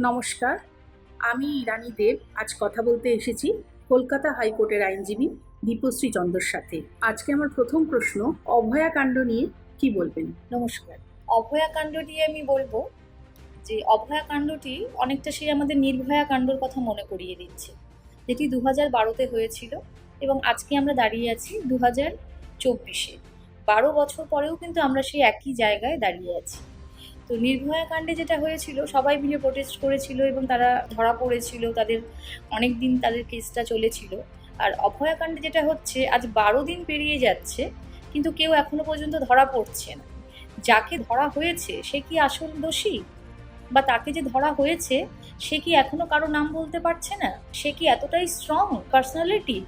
নমস্কার, আমি রানী দেব। আজ কথা বলতে এসেছি কলকাতা হাইকোর্টের আইনজীবী দীপশ্রী চন্দ্রর সাথে। আজকে আমার প্রথম প্রশ্ন, অভয়াকাণ্ড নিয়ে কি বলবেন? নমস্কার। অভয়াকাণ্ড নিয়ে আমি বলবো যে অভয়াকাণ্ডটি অনেকটা সেই আমাদের নির্ভয়া কাণ্ডর কথা মনে করিয়ে দিচ্ছে, যেটি 2012-তে হয়েছিল এবং আজকে আমরা দাঁড়িয়ে আছি 2024-এ। 12 বছর পরেও কিন্তু আমরা সেই একই জায়গায় দাঁড়িয়ে আছি। তো নির্ভয়া কাণ্ডে যেটা হয়েছিল, সবাই মিলে প্রোটেস্ট করেছিল এবং তারা ধরা পড়েছিল, তাদের অনেক দিন তাদের কেসটা চলেছিল। আর অভয়াকাণ্ডে যেটা হচ্ছে, আজ 12 দিন পেরিয়ে যাচ্ছে কিন্তু কেউ এখনো পর্যন্ত ধরা পড়ছে না। যাকে ধরা হয়েছে সে কি আসল দোষী, বা তাকে যে ধরা হয়েছে সে কি এখনো কারো নাম বলতে পারছে না? সে কি এতটাই স্ট্রং পার্সোনালিটি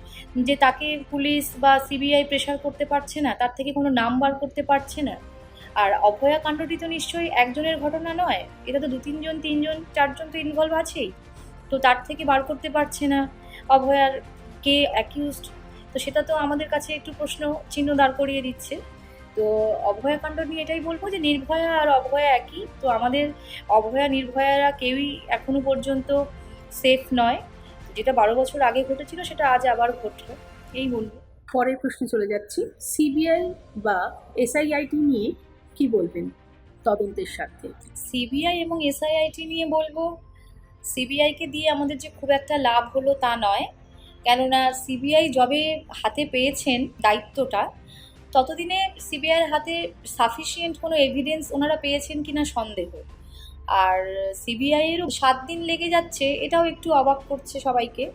যে তাকে পুলিশ বা সিবিআই প্রেশার করতে পারছে না, তার থেকে কোনো নাম বার করতে পারছে না? আর অভয়া কাণ্ডটি তো নিশ্চয়ই একজনের ঘটনা নয়, এটা তো 2-3 জন 3 জন 4 জন তো ইনভলভ আছেই। তো তার থেকে বার করতে পারছে না অভয়ার কে অ্যাকিউজড। তো সেটা তো আমাদের কাছে একটু প্রশ্ন চিহ্ন দাঁড় করিয়ে দিচ্ছে। তো অভয়াকাণ্ড নিয়ে এটাই বলবো যে নির্ভয়া আর অভয়া একই। তো আমাদের অভয়া নির্ভয়ারা কেউই এখনো পর্যন্ত সেফ নয়। যেটা 12 বছর আগে ঘটেছিল সেটা আজ আবার ঘটলো, এই বলবো। পরের প্রশ্নে চলে যাচ্ছি, সিবিআই বা এসআইআইটি নিয়ে কি বলবেন তদন্তের স্বার্থে? সিবিআই এবং এসআইআইটি নিয়ে বলবো, সিবিআইকে দিয়ে আমাদের যে খুব একটা লাভ হলো তা নয়। কেননা সিবিআই যবে হাতে পেয়েছেন দায়িত্বটা, ততদিনে সিবিআইয়ের হাতে সাফিসিয়েন্ট কোনো এভিডেন্স ওনারা পেয়েছেন কিনা সন্দেহ। আর সিবিআইয়েরও 7 দিন লেগে যাচ্ছে, এটাও একটু অবাক করছে সবাইকে।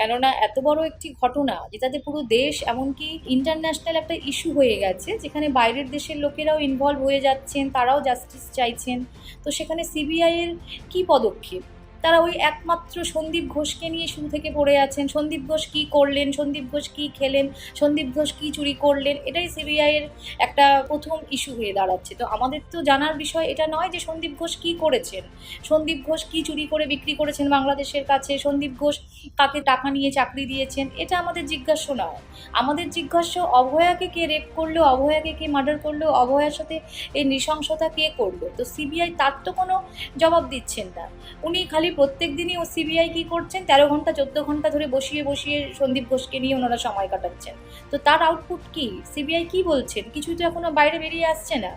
কেননা এত বড় একটি ঘটনা যেটাতে পুরো দেশ, এমনকি ইন্টারন্যাশনাল একটা ইস্যু হয়ে গেছে, যেখানে বাইরের দেশের লোকেরাও ইনভলভ হয়ে যাচ্ছেন, তারাও জাস্টিস চাইছেন। তো সেখানে সিবিআইয়ের কী পদক্ষেপ? তারা ওই একমাত্র সন্দীপ ঘোষকে নিয়ে শুরু থেকে পড়ে আছেন। সন্দীপ ঘোষ কী করলেন, সন্দীপ ঘোষ কী খেলেন, সন্দীপ ঘোষ কী চুরি করলেন, এটাই সিবিআইয়ের একটা প্রথম ইস্যু হয়ে দাঁড়াচ্ছে। তো আমাদের তো জানার বিষয় এটা নয় যে সন্দীপ ঘোষ কী করেছেন, সন্দীপ ঘোষ কী চুরি করে বিক্রি করেছেন বাংলাদেশের কাছে, সন্দীপ ঘোষ কাকে টাকা নিয়ে চাকরি দিয়েছেন, এটা আমাদের জিজ্ঞাস্য নয়। আমাদের জিজ্ঞাস্য অভয়াকে কে রেপ করলো, অভয়াকে কে মার্ডার করলো, অভয়ার সাথে এই নৃশংসতা কে করলো। তো সিবিআই তার তো কোনো জবাব দিচ্ছেন না। উনি খালি প্রত্যেক দিনই ও সিবিআই কী করছেন, 13 ঘন্টা 14 ঘন্টা ধরে বসিয়ে বসিয়ে সন্দীপ ঘোষকে নিয়ে ওনারা সময় কাটাচ্ছেন। তো তার আউটপুট কি? সিবিআই কি বলছেন? কিছুই তো এখনো বাইরে বেরিয়ে আসছে না।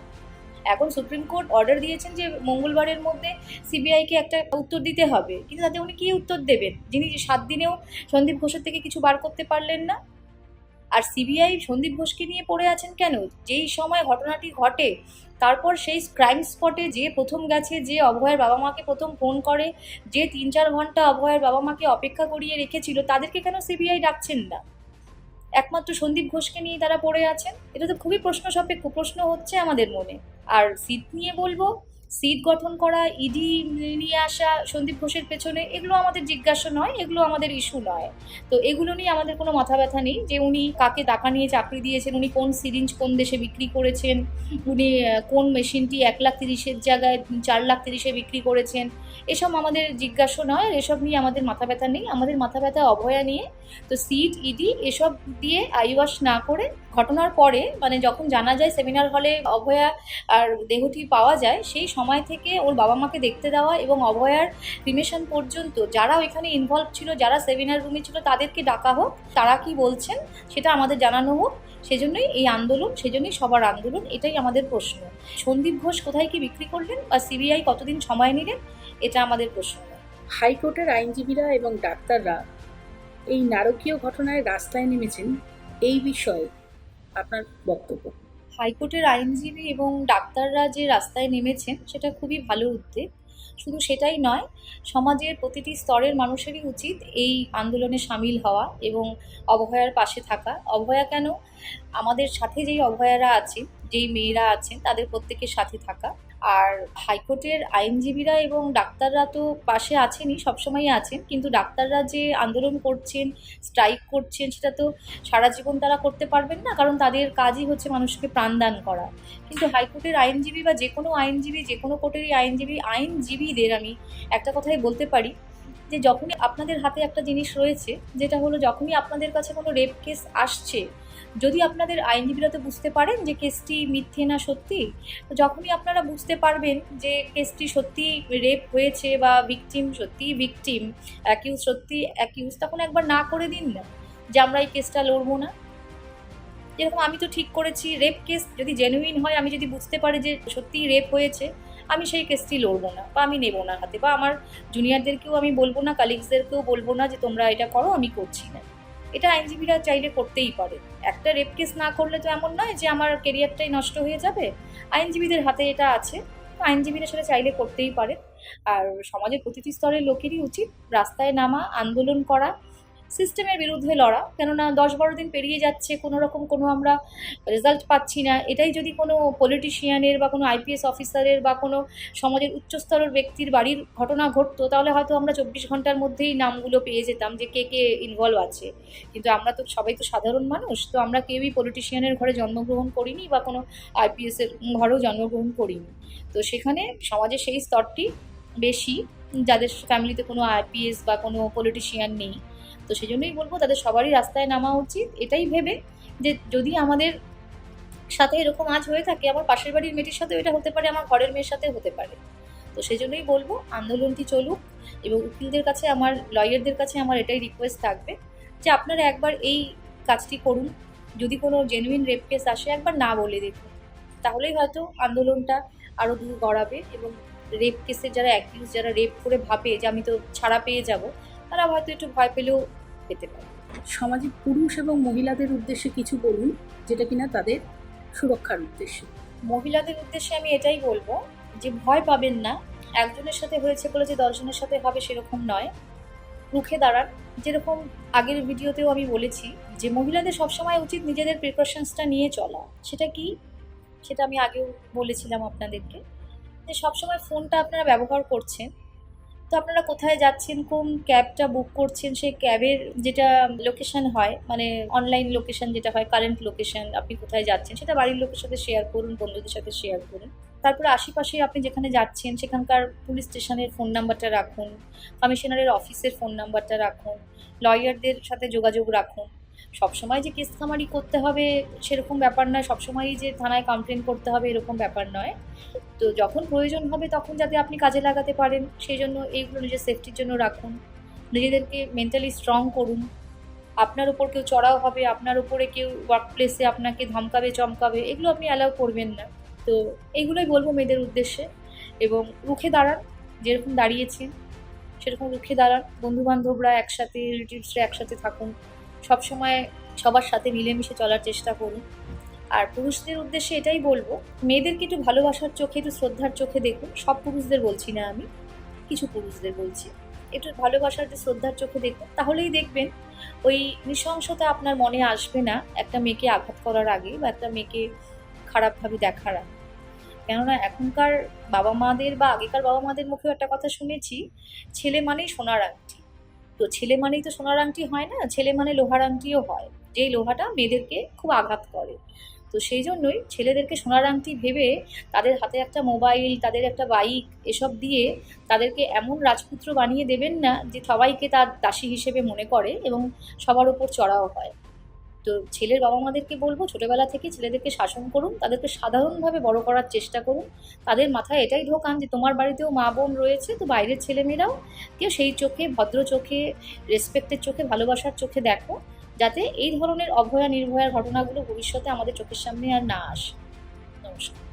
এখন সুপ্রিম কোর্ট অর্ডার দিয়েছেন যে মঙ্গলবারের মধ্যে সিবিআইকে একটা উত্তর দিতে হবে, কিন্তু তাতে উনি কী উত্তর দেবেন, যিনি 7 দিনেও সন্দীপ ঘোষের থেকে কিছু বার করতে পারলেন না? আর সিবিআই সন্দীপ ঘোষকে নিয়ে পড়ে আছেন কেন? যেই সময় ঘটনাটি ঘটে, তারপর সেই ক্রাইম স্পটে যে প্রথম গেছে, যে অভয়ের বাবা মাকে প্রথম ফোন করে, যে 3-4 ঘন্টা অভয়ের বাবা মাকে অপেক্ষা করিয়ে রেখেছিল, তাদেরকে কেন সিবিআই ডাকছেন না? একমাত্র সন্দীপ ঘোষকে নিয়ে তারা পড়ে আছেন। এটা তো খুবই প্রশ্ন সাপেক্ষ প্রশ্ন হচ্ছে আমাদের মনে। আর সিট নিয়ে বলবো, সিট গঠন করা, ইডি নিয়ে আসা সন্দীপ ঘোষের পেছনে, এগুলো আমাদের জিজ্ঞাসা নয়, এগুলো আমাদের ইস্যু নয়। তো এগুলো নিয়ে আমাদের কোনো মাথা ব্যথা নেই যে উনি কাকে টাকা নিয়ে চাকরি দিয়েছেন, উনি কোন সিরিঞ্জ কোন দেশে বিক্রি করেছেন, উনি কোন মেশিনটি 1,30,000-এর জায়গায় 4,30,000-এ বিক্রি করেছেন। এসব আমাদের জিজ্ঞাসা নয়, আর এসব নিয়ে আমাদের মাথা ব্যথা নেই। আমাদের মাথা ব্যথা অভয়া নিয়ে। তো সিট ইডি এসব দিয়ে আইওয়াশ না করে, ঘটনার পরে মানে যখন জানা যায় সেমিনার হলে অভয়া আর দেহটি পাওয়া যায়, সেই সময় থেকে ওর বাবা মাকে দেখতে দেওয়া এবং অভয়ার ক্রিমেশন পর্যন্ত যারা ওইখানে ইনভলভ ছিল, যারা সেমিনার রুমে ছিল, তাদেরকে ডাকা হোক, তারা কি বলছেন সেটা আমাদের জানানো হোক। সেজন্যই এই আন্দোলন, সেজন্যই সবার আন্দোলন, এটাই আমাদের প্রশ্ন। সন্দীপ ঘোষ কোথায় কি বিক্রি করলেন বা সিবিআই কতদিন সময় নিলেন, এটা আমাদের প্রশ্ন নয়। হাইকোর্টের আইনজীবীরা এবং ডাক্তাররা এই নারকীয় ঘটনায় রাস্তায় নেমেছেন, এই বিষয়ে আপনার বক্তব্য? হাইকোর্টের আইনজীবী এবং ডাক্তাররা যে রাস্তায় নেমেছেন সেটা খুবই ভালো উদ্যোগ। শুধু সেটাই নয়, সমাজের প্রতিটি স্তরের মানুষেরই উচিত এই আন্দোলনে সামিল হওয়া এবং অভয়ার পাশে থাকা। অভয়া কেন, আমাদের সাথে যেই অভয়ারা আছেন, যেই মেয়েরা আছেন, তাদের প্রত্যেকের সাথে থাকা। আর হাইকোর্টের আইনজীবীরা এবং ডাক্তাররা তো পাশে আছেনই, সবসময়ই আছেন, কিন্তু ডাক্তাররা যে আন্দোলন করছেন, স্ট্রাইক করছেন, সেটা তো সারা জীবন তারা করতে পারবেন না, কারণ তাদের কাজই হচ্ছে মানুষকে প্রাণদান করা। কিন্তু হাইকোর্টের আইনজীবী বা যে কোনো আইনজীবী, যে কোনো কোর্টেরই আইনজীবীদের আমি একটা কথাই বলতে পারি যে যখনই আপনাদের হাতে একটা জিনিস রয়েছে, যেটা হলো যখনই আপনাদের কাছে কোনো রেপ কেস আসছে, যদি আপনাদের আইনজীবীরা তো বুঝতে পারেন যে কেসটি মিথ্যে না সত্যি, তো যখনই আপনারা বুঝতে পারবেন যে কেসটি সত্যি রেপ হয়েছে বা ভিকটিম সত্যি ভিকটিম, অ্যাকিউজ সত্যি অ্যাকিউজ, তখন একবার না করে দিন না যে আমরা এই কেসটা লড়বো না। যেরকম আমি তো ঠিক করেছি রেপ কেস যদি জেনুইন হয়, আমি যদি বুঝতে পারি যে সত্যিই রেপ হয়েছে, আমি সেই কেসটি লড়বো না বা আমি নেবো না হাতে, বা আমার জুনিয়রদেরকেও আমি বলবো না, কালিগসদেরকেও বলবো না যে তোমরা এটা করো, আমি করছি না। এটা আইনজীবীরা চাইলে করতেই পারে। একটা রেপ কেস না করলে তো এমন নয় যে আমার কেরিয়ারটাই নষ্ট হয়ে যাবে, আইনজীবীদের হাতে এটা আছে, তো আইনজীবীরা সেটা চাইলে করতেই পারে। আর সমাজের প্রতিটি স্তরের লোকেরই উচিত রাস্তায় নামা, আন্দোলন করা, সিস্টেমের বিরুদ্ধে লড়া। কেননা 10-12 দিন পেরিয়ে যাচ্ছে, কোনো রকম কোনো আমরা রেজাল্ট পাচ্ছি না। এটাই যদি কোনো পলিটিশিয়ানের বা কোনো আইপিএস অফিসারের বা কোনো সমাজের উচ্চস্তরের ব্যক্তির বাড়ির ঘটনা ঘটতো, তাহলে হয়তো আমরা 24 ঘন্টার মধ্যেই নামগুলো পেয়ে যেতাম যে কে কে ইনভলভ আছে। কিন্তু আমরা তো সবাই তো সাধারণ মানুষ, তো আমরা কেউই পলিটিশিয়ানের ঘরে জন্মগ্রহণ করিনি বা কোনো আইপিএসের ঘরেও জন্মগ্রহণ করিনি। তো সেখানে সমাজের সেই স্তরটি বেশি, যাদের ফ্যামিলিতে কোনো আইপিএস বা কোনো পলিটিশিয়ান নেই। তো সেই জন্যই বলবো তাদের সবারই রাস্তায় নামা উচিত, এটাই ভেবে যে যদি আমাদের সাথে এরকম আজ হয়ে থাকে, আমার পাশের বাড়ির মেয়েটির সাথেও এটা হতে পারে, আমার ঘরের মেয়ের সাথে হতে পারে। তো সেই জন্যই বলবো আন্দোলনটি চলুক, এবং উকিলদের কাছে আমার, লয়ারদের কাছে আমার এটাই রিকোয়েস্ট থাকবে যে আপনারা একবার এই কাজটি করুন। যদি কোনো জেনুইন রেপ কেস আসে, একবার না বলে দেখুন, তাহলেই হয়তো আন্দোলনটা আরও দূর গড়াবে। এবং রেপ কেসের যারা অ্যাকিউজ, যারা রেপ করে ভাবে যে আমি তো ছাড়া পেয়ে যাব, তারা হয়তো একটু ভয় পেলেও পেতে পারে। সমাজে পুরুষ এবং মহিলাদের উদ্দেশ্যে কিছু বলুন, যেটা কিনা তাদের সুরক্ষার উদ্দেশ্যে। মহিলাদের উদ্দেশ্যে আমি এটাই বলবো যে ভয় পাবেন না। একজনের সাথে হয়েছে বলে যে 10 জনের সাথে হবে সেরকম নয়। রুখে দাঁড়ান। যেরকম আগের ভিডিওতেও আমি বলেছি যে মহিলাদের সবসময় উচিত নিজেদের প্রিকশনসটা নিয়ে চলা। সেটা কি, সেটা আমি আগেও বলেছিলাম আপনাদেরকে, যে সবসময় ফোনটা আপনারা ব্যবহার করছেন, তো আপনারা কোথায় যাচ্ছেন, কোন ক্যাবটা বুক করছেন, সেই ক্যাবের যেটা লোকেশন হয়, মানে অনলাইন লোকেশন যেটা হয়, কারেন্ট লোকেশন, আপনি কোথায় যাচ্ছেন সেটা বাড়ির লোকের সাথে শেয়ার করুন, বন্ধুদের সাথে শেয়ার করুন। তারপরে আশেপাশে আপনি যেখানে যাচ্ছেন সেখানকার পুলিশ স্টেশনের ফোন নাম্বারটা রাখুন, কমিশনারের অফিসের ফোন নাম্বারটা রাখুন, লয়ারদের সাথে যোগাযোগ রাখুন। সবসময় যে কেস খামারি করতে হবে সেরকম ব্যাপার নয়, সবসময়ই যে থানায় কমপ্লেন করতে হবে এরকম ব্যাপার নয়। তো যখন প্রয়োজন হবে তখন যাতে আপনি কাজে লাগাতে পারেন, সেই জন্য এইগুলো নিজের সেফটির জন্য রাখুন। নিজেদেরকে মেন্টালি স্ট্রং করুন। আপনার উপর কেউ চড়াও হবে, আপনার উপরে কেউ ওয়ার্ক প্লেসে আপনাকে ধমকাবে চমকাবে, এগুলো আপনি অ্যালাউ করবেন না। তো এইগুলোই বলবো মেয়েদের উদ্দেশ্যে। এবং রুখে দাঁড়ান, যেরকম দাঁড়িয়েছেন সেরকম রুখে দাঁড়ান। বন্ধুবান্ধবরা একসাথে, রিলেটিভসরা একসাথে থাকুন, সবসময় সবার সাথে মিলেমিশে চলার চেষ্টা করুন। আর পুরুষদের উদ্দেশ্যে এটাই বলবো, মেয়েদেরকে একটু ভালোবাসার চোখে, একটু শ্রদ্ধার চোখে দেখুন। সব পুরুষদের বলছি না আমি, কিছু পুরুষদের বলছি। একটু ভালোবাসার, একটু শ্রদ্ধার চোখে দেখুন, তাহলেই দেখবেন ওই নৃশংসতা আপনার মনে আসবে না একটা মেয়েকে আঘাত করার আগে বা একটা মেয়েকে খারাপভাবে দেখার আগে। কেননা এখনকার বাবা মাদের বা আগেকার বাবা মাদের মুখেও একটা কথা শুনেছি, ছেলে মানেই সোনার আংটি। তো ছেলে মানেই তো সোনার আংটি হয় না, ছেলে মানে লোহার আংটিও হয়, যেই লোহাটা মেয়েদেরকে খুব আঘাত করে। তো সেই জন্যই ছেলেদেরকে সোনার আংটি ভেবে তাদের হাতে একটা মোবাইল, তাদের একটা বাইক, এসব দিয়ে তাদেরকে এমন রাজপুত্র বানিয়ে দেবেন না যে সবাইকে তার দাসী হিসেবে মনে করে এবং সবার উপর চড়াও হয়। তো ছেলের বাবা মাদেরকে বলবো ছোটোবেলা থেকে ছেলেদেরকে শাসন করুন, তাদেরকে সাধারণভাবে বড় করার চেষ্টা করুন। তাদের মাথায় এটাই ঢোকান যে তোমার বাড়িতেও মা বোন রয়েছে, তো বাইরের ছেলেমেয়েরাও কেউ সেই চোখে, ভদ্র চোখে, রেসপেক্টের চোখে, ভালোবাসার চোখে দেখো, যাতে এই ধরনের অভয়া নির্ভয়ার ঘটনাগুলো ভবিষ্যতে আমাদের চোখের সামনে আর না আসে। নমস্কার।